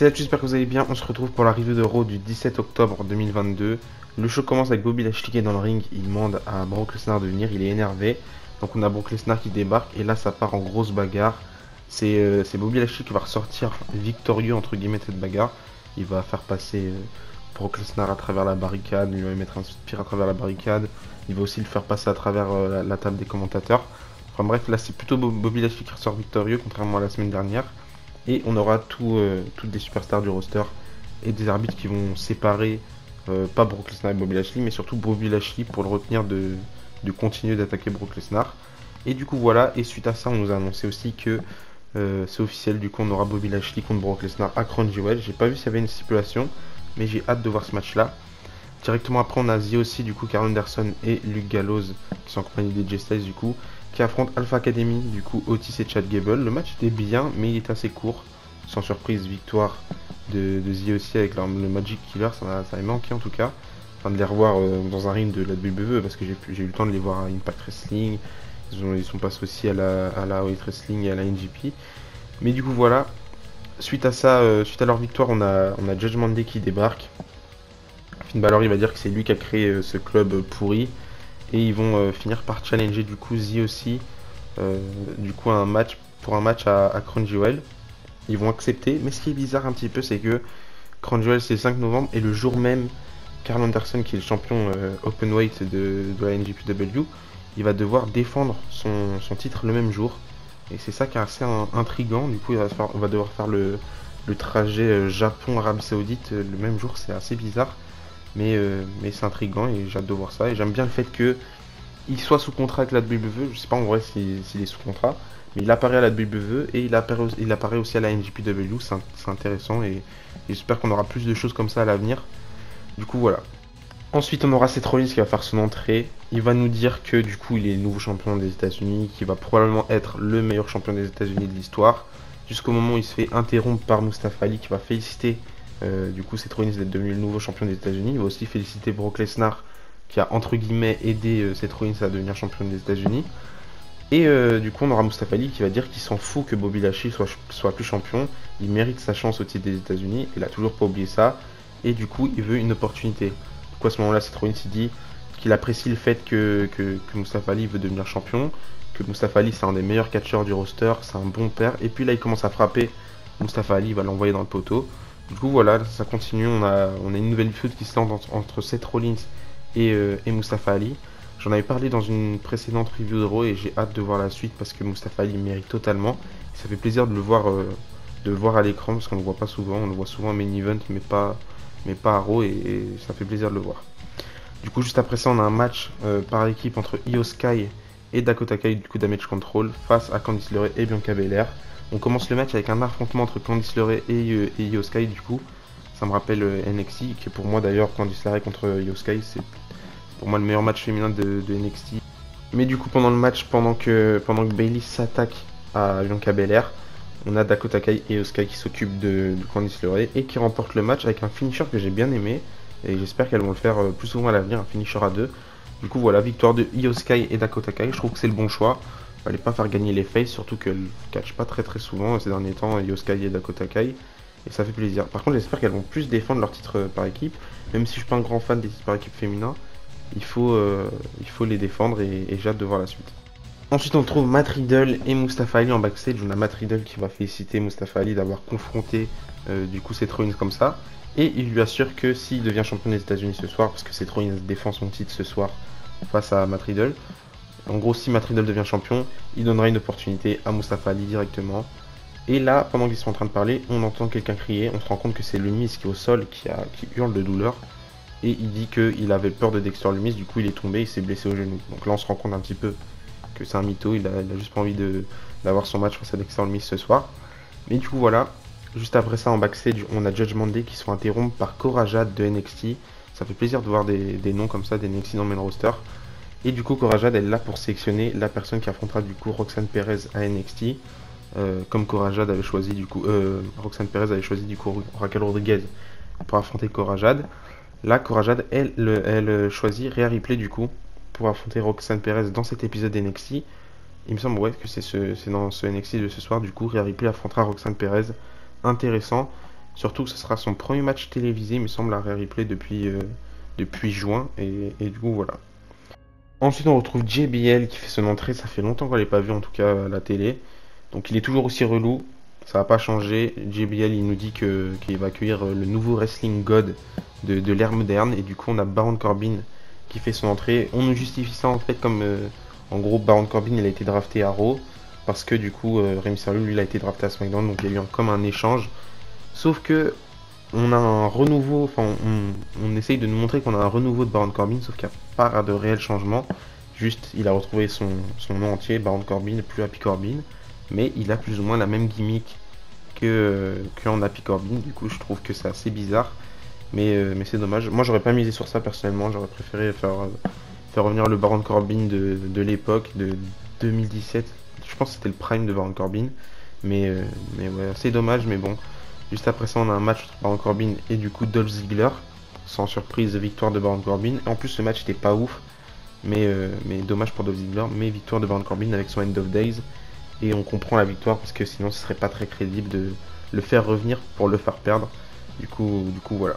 Salut, j'espère que vous allez bien. On se retrouve pour la review de Raw du 17 octobre 2022. Le show commence avec Bobby Lashley qui est dans le ring. Il demande à Brock Lesnar de venir. Il est énervé. Donc on a Brock Lesnar qui débarque et là ça part en grosse bagarre. C'est Bobby Lashley qui va ressortir victorieux entre guillemets de cette bagarre. Il va faire passer Brock Lesnar à travers la barricade. Il va mettre un spear à travers la barricade. Il va aussi le faire passer à travers la table des commentateurs. Enfin bref, là c'est plutôt Bobby Lashley qui ressort victorieux contrairement à la semaine dernière. Et on aura toutes des superstars du roster et des arbitres qui vont séparer, pas Brock Lesnar et Bobby Lashley, mais surtout Bobby Lashley pour le retenir de continuer d'attaquer Brock Lesnar. Et du coup voilà, et suite à ça on nous a annoncé aussi que c'est officiel, du coup on aura Bobby Lashley contre Brock Lesnar à Crown Jewel. J'ai pas vu s'il y avait une stipulation, mais j'ai hâte de voir ce match là. Directement après on a The aussi, du coup Karl Anderson et Luke Gallows qui sont accompagnés des J Styles du coup, qui affrontent Alpha Academy, du coup Otis et Chad Gable. Le match était bien, mais il est assez court. Sans surprise, victoire de The aussi avec le Magic Killer, ça m'a manqué en tout cas. Enfin de les revoir dans un ring de la WWE parce que j'ai eu le temps de les voir à Impact Wrestling. Ils sont passés aussi à la Elite Wrestling et à la NGP. Mais du coup voilà, suite à ça, suite à leur victoire, on a Judgment Day qui débarque. Finn Balor il va dire que c'est lui qui a créé ce club pourri. Et ils vont finir par challenger du coup Z aussi du coup pour un match à Crown Jewel. Ils vont accepter, mais ce qui est bizarre un petit peu c'est que Crown Jewel c'est le 5 novembre et le jour même Karl Anderson qui est le champion openweight de la NJPW, il va devoir défendre son titre le même jour. Et c'est ça qui est assez intriguant, du coup on va devoir faire le trajet Japon-Arabie Saoudite le même jour, c'est assez bizarre. Mais c'est intriguant et j'ai hâte de voir ça. Et j'aime bien le fait qu'il soit sous contrat avec la WWE. Je sais pas en vrai s'il est sous contrat. Mais il apparaît à la WWE et il apparaît aussi à la NJPW. C'est intéressant et j'espère qu'on aura plus de choses comme ça à l'avenir. Du coup voilà. Ensuite on aura Seth Rollins qui va faire son entrée. Il va nous dire que du coup il est le nouveau champion des États-Unis. Qui va probablement être le meilleur champion des États-Unis de l'histoire. Jusqu'au moment où il se fait interrompre par Mustafa Ali qui va féliciter du coup Seth Rollins d'être devenu le nouveau champion des États-Unis. Il va aussi féliciter Brock Lesnar qui a entre guillemets aidé Seth Rollins à devenir champion des États-Unis. Et du coup on aura Mustafa Ali qui va dire qu'il s'en fout que Bobby Lashley soit plus champion. Il mérite sa chance au titre des États-Unis. Il a toujours pas oublié ça. Et du coup il veut une opportunité. Du coup à ce moment-là Seth Rollins il dit qu'il apprécie le fait que Mustafa Ali veut devenir champion. Que Mustafa Ali c'est un des meilleurs catcheurs du roster. C'est un bon père. Et puis là il commence à frapper. Mustafa Ali va l'envoyer dans le poteau. Du coup voilà, ça continue, on a une nouvelle feud qui se lance entre Seth Rollins et Mustafa Ali. J'en avais parlé dans une précédente review de Raw et j'ai hâte de voir la suite parce que Mustafa Ali mérite totalement. Ça fait plaisir de le voir à l'écran parce qu'on ne le voit pas souvent, on le voit souvent en main event mais pas à Raw et ça fait plaisir de le voir. Du coup juste après ça on a un match par équipe entre Io Sky et Dakota Kai du coup Damage Control face à Candice LeRae et Bianca Belair. On commence le match avec un affrontement entre Candice LeRae et Io Sky du coup. Ça me rappelle NXT, qui est pour moi d'ailleurs Candice LeRae contre Io Sky, c'est pour moi le meilleur match féminin de NXT. Mais du coup pendant le match, pendant que Bayley s'attaque à Bianca Belair, on a Dakota Kai et Io Sky qui s'occupent de Candice LeRae et qui remportent le match avec un finisher que j'ai bien aimé. Et j'espère qu'elles vont le faire plus souvent à l'avenir, un finisher à deux. Du coup voilà, victoire de Io Sky et Dakota Kai, je trouve que c'est le bon choix. Fallait pas faire gagner les faces, surtout qu'elles ne catchent pas très souvent ces derniers temps, Io Sky et Dakota Kai. Et ça fait plaisir. Par contre, j'espère qu'elles vont plus défendre leur titre par équipe. Même si je suis pas un grand fan des titres par équipe féminins, il faut les défendre et j'ai hâte de voir la suite. Ensuite, on trouve Matt Riddle et Mustafa Ali en backstage. On a Matt Riddle qui va féliciter Mustafa Ali d'avoir confronté du coup Seth Rollins comme ça. Et il lui assure que s'il devient champion des États-Unis ce soir, parce que Seth Rollins défend son titre ce soir face à Matt Riddle, en gros, si Matt Riddle devient champion, il donnera une opportunité à Mustafa Ali directement. Et là, pendant qu'ils sont en train de parler, on entend quelqu'un crier. On se rend compte que c'est Lumis qui est au sol, qui hurle de douleur. Et il dit qu'il avait peur de Dexter Lumis, du coup il est tombé, il s'est blessé au genou. Donc là, on se rend compte un petit peu que c'est un mytho, il a juste pas envie d'avoir son match face à Dexter Lumis ce soir. Mais du coup, voilà. Juste après ça, en backstage, on a Judgment Day qui sont interrompus par Cora Jade de NXT. Ça fait plaisir de voir des noms comme ça, des NXT dans le main roster. Et du coup, Cora Jade, elle est là pour sélectionner la personne qui affrontera du coup Roxanne Perez à NXT. Comme Cora Jade avait choisi du coup, Roxanne Perez avait choisi du coup Raquel Rodriguez pour affronter Cora Jade. Là, Cora Jade, elle choisit Rhea Ripley du coup pour affronter Roxanne Perez dans cet épisode d'NXT. Il me semble que c'est dans ce NXT de ce soir. Du coup, Rhea Ripley affrontera Roxanne Perez. Intéressant. Surtout que ce sera son premier match télévisé, il me semble, à replay depuis juin. Et du coup, voilà. Ensuite, on retrouve JBL qui fait son entrée. Ça fait longtemps qu'on l'ait pas vu, en tout cas à la télé. Donc, il est toujours aussi relou. Ça va pas changer. JBL, il nous dit qu'il va accueillir le nouveau wrestling god de l'ère moderne. Et du coup, on a Baron Corbin qui fait son entrée. On nous justifie ça en fait comme en gros, Baron Corbin il a été drafté à Raw. Parce que du coup, Rey Mysterio lui il a été drafté à SmackDown. Donc, il y a eu comme un échange. Sauf que on a un renouveau, enfin on essaye de nous montrer qu'on a un renouveau de Baron Corbin, sauf qu'il n'y a pas de réel changement. Juste, il a retrouvé son nom entier, Baron Corbin, et plus Happy Corbin. Mais il a plus ou moins la même gimmick que en Happy Corbin. Du coup, je trouve que c'est assez bizarre. Mais c'est dommage. Moi, j'aurais pas misé sur ça personnellement. J'aurais préféré faire revenir le Baron Corbin de l'époque, de 2017. Je pense que c'était le prime de Baron Corbin. Mais ouais, c'est dommage, mais bon. Juste après ça, on a un match entre Baron Corbin et du coup Dolph Ziggler. Sans surprise, victoire de Baron Corbin. Et en plus, ce match était pas ouf. Mais dommage pour Dolph Ziggler. Mais victoire de Baron Corbin avec son End of Days. Et on comprend la victoire parce que sinon, ce serait pas très crédible de le faire revenir pour le faire perdre. Du coup voilà.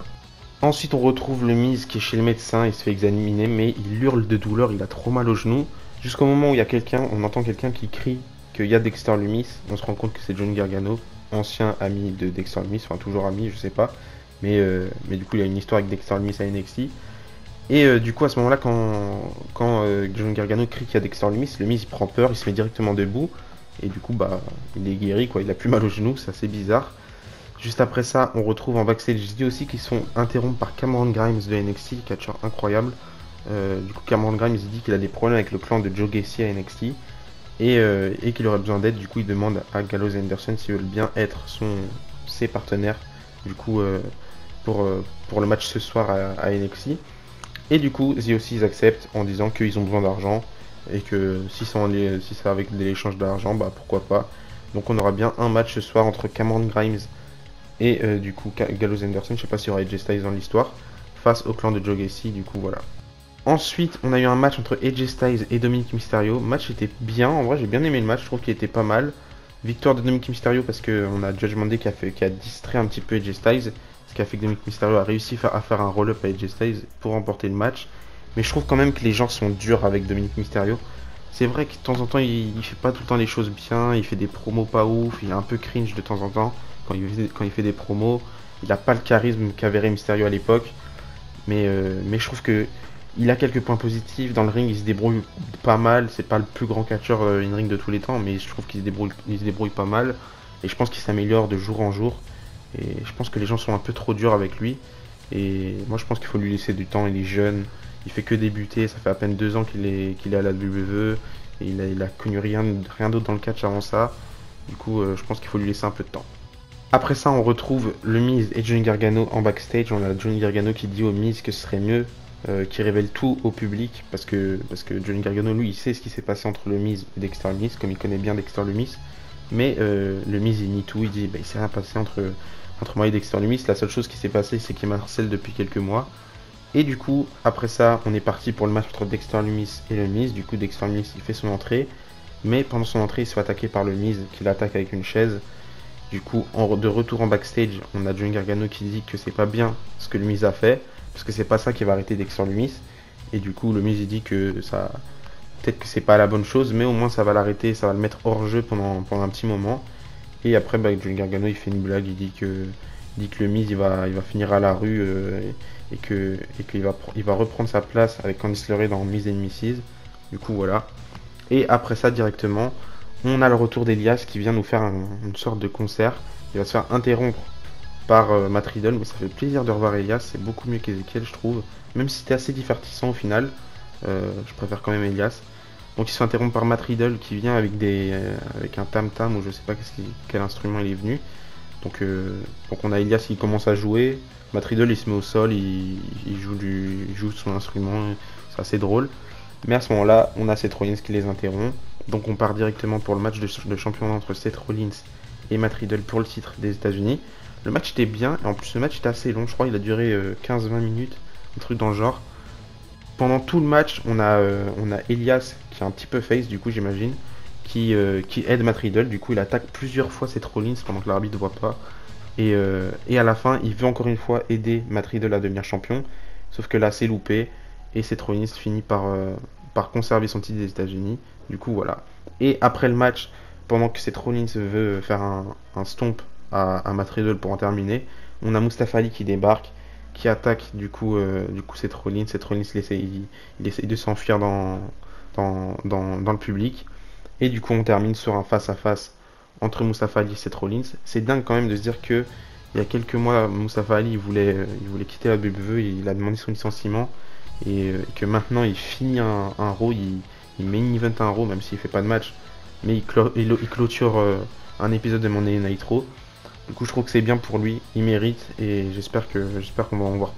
Ensuite, on retrouve le Miz qui est chez le médecin. Il se fait examiner, mais il hurle de douleur. Il a trop mal au genou. Jusqu'au moment où il y a quelqu'un, on entend quelqu'un qui crie qu'il y a Dexter Lumis. On se rend compte que c'est Johnny Gargano, ancien ami de Dexter Lumis, enfin toujours ami, je sais pas. Mais du coup, il y a une histoire avec Dexter Lumis à NXT. Et du coup, à ce moment-là, quand Johnny Gargano crie qu'il y a Dexter Lumis, le Miz il prend peur, il se met directement debout. Et du coup, bah, il est guéri, quoi. Il a plus mal au genou, c'est assez bizarre. Juste après ça, on retrouve en backstage dit aussi qu'ils sont interrompus par Cameron Grimes de NXT, catcheur incroyable. Du coup, Cameron Grimes il dit qu'il a des problèmes avec le clan de Joe Gacy à NXT et qu'il aurait besoin d'aide. Du coup, il demande à Gallows et Anderson s'ils veulent bien être ses partenaires. Du coup, pour le match ce soir à NXT. Et du coup, aussi ils acceptent en disant qu'ils ont besoin d'argent et que si c'est avec l'échange d'argent, bah pourquoi pas. Donc on aura bien un match ce soir entre Cameron Grimes et du coup Gallows Anderson. Je sais pas s'il y aura AJ Styles dans l'histoire face au clan de Joe Gacy. Du coup voilà. Ensuite, on a eu un match entre AJ Styles et Dominic Mysterio. Le match était bien, en vrai j'ai bien aimé le match, je trouve qu'il était pas mal. Victoire de Dominic Mysterio parce qu'on a Judgment Day qui a distrait un petit peu AJ Styles. Ce qui a fait que Dominic Mysterio a réussi à faire un roll-up à AJ Styles pour remporter le match. Mais je trouve quand même que les gens sont durs avec Dominic Mysterio. C'est vrai que de temps en temps il fait pas tout le temps les choses bien, il fait des promos pas ouf, il est un peu cringe de temps en temps quand il fait des promos. Il a pas le charisme qu'avait Rey Mysterio à l'époque. Mais je trouve que il a quelques points positifs. Dans le ring, il se débrouille pas mal. C'est pas le plus grand catcheur in-ring de tous les temps, mais je trouve qu'il se débrouille pas mal. Et je pense qu'il s'améliore de jour en jour. Et je pense que les gens sont un peu trop durs avec lui. Et moi, je pense qu'il faut lui laisser du temps. Il est jeune. Il fait que débuter. Ça fait à peine 2 ans qu'il est à la WWE. Et il a connu rien d'autre dans le catch avant ça. Du coup, je pense qu'il faut lui laisser un peu de temps. Après ça, on retrouve le Miz et Johnny Gargano en backstage. On a Johnny Gargano qui dit au Miz que ce serait mieux qu'il révèle tout au public parce que Johnny Gargano, lui, il sait ce qui s'est passé entre le Miz et Dexter Lumis, comme il connaît bien Dexter Lumis. Mais le Miz, il nie tout. Il dit il s'est rien passé entre moi et Dexter Lumis. La seule chose qui s'est passée, c'est qu'il m'harcèle depuis quelques mois. Et du coup, après ça, on est parti pour le match entre Dexter Lumis et le Miz. Du coup, Dexter Lumis, il fait son entrée. Mais pendant son entrée, il se fait attaquer par le Miz, qui l'attaque avec une chaise. Du coup, de retour en backstage, on a Johnny Gargano qui dit que c'est pas bien ce que le Miz a fait, parce que c'est pas ça qui va arrêter Dexter Lumis. Et du coup, le Miz il dit que ça, peut-être que c'est pas la bonne chose, mais au moins ça va l'arrêter, ça va le mettre hors jeu pendant un petit moment. Et après, Johnny Gargano il fait une blague, il dit que le Miz il va finir à la rue et qu'il va reprendre sa place avec Candice LeRae dans Miz and Mrs. Du coup, voilà. Et après ça, directement, on a le retour d'Elias qui vient nous faire une sorte de concert. Il va se faire interrompre par Matt Riddle, mais ça fait plaisir de revoir Elias. C'est beaucoup mieux qu'Ezekiel, je trouve. Même si c'était assez divertissant au final, je préfère quand même Elias. Donc il se fait interrompre par Matt Riddle qui vient avec un tam-tam ou je sais pas quel instrument il est venu. Donc on a Elias qui commence à jouer. Matt Riddle il se met au sol, il joue son instrument. C'est assez drôle. Mais à ce moment-là, on a Seth Rollins qui les interrompt. Donc on part directement pour le match de championnat entre Seth Rollins et Matt Riddle pour le titre des États-Unis. Le match était bien, et en plus le match était assez long, je crois il a duré 15-20 minutes, un truc dans le genre. Pendant tout le match, on a Elias qui est un petit peu face du coup j'imagine, qui aide Matt Riddle, du coup il attaque plusieurs fois Seth Rollins pendant que l'arbitre ne voit pas. Et à la fin, il veut encore une fois aider Matt Riddle à devenir champion. Sauf que là, c'est loupé. Et Seth Rollins finit par conserver son titre des États-Unis. Du coup, voilà. Et après le match, pendant que Seth Rollins veut faire un stomp à Matt Riddle pour en terminer, on a Mustafa Ali qui débarque, qui attaque du coup Seth Rollins. Seth Rollins il essaye de s'enfuir dans le public. Et du coup, on termine sur un face-à-face entre Mustafa Ali et Seth Rollins. C'est dingue quand même de se dire que il y a quelques mois, Mustafa Ali il voulait quitter la WWE, il a demandé son licenciement et que maintenant il finit un Raw, il main event un Raw même s'il fait pas de match, mais il clôture un épisode de Monday Night Raw. Du coup, je trouve que c'est bien pour lui, il mérite et j'espère qu'on va en voir,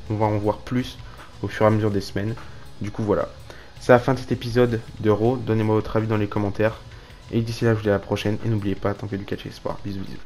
on va en voir plus au fur et à mesure des semaines. Du coup, voilà. C'est la fin de cet épisode de Raw. Donnez-moi votre avis dans les commentaires. Et d'ici là, je vous dis à la prochaine. Et n'oubliez pas, tant que du catch et sport. Bisous, bisous.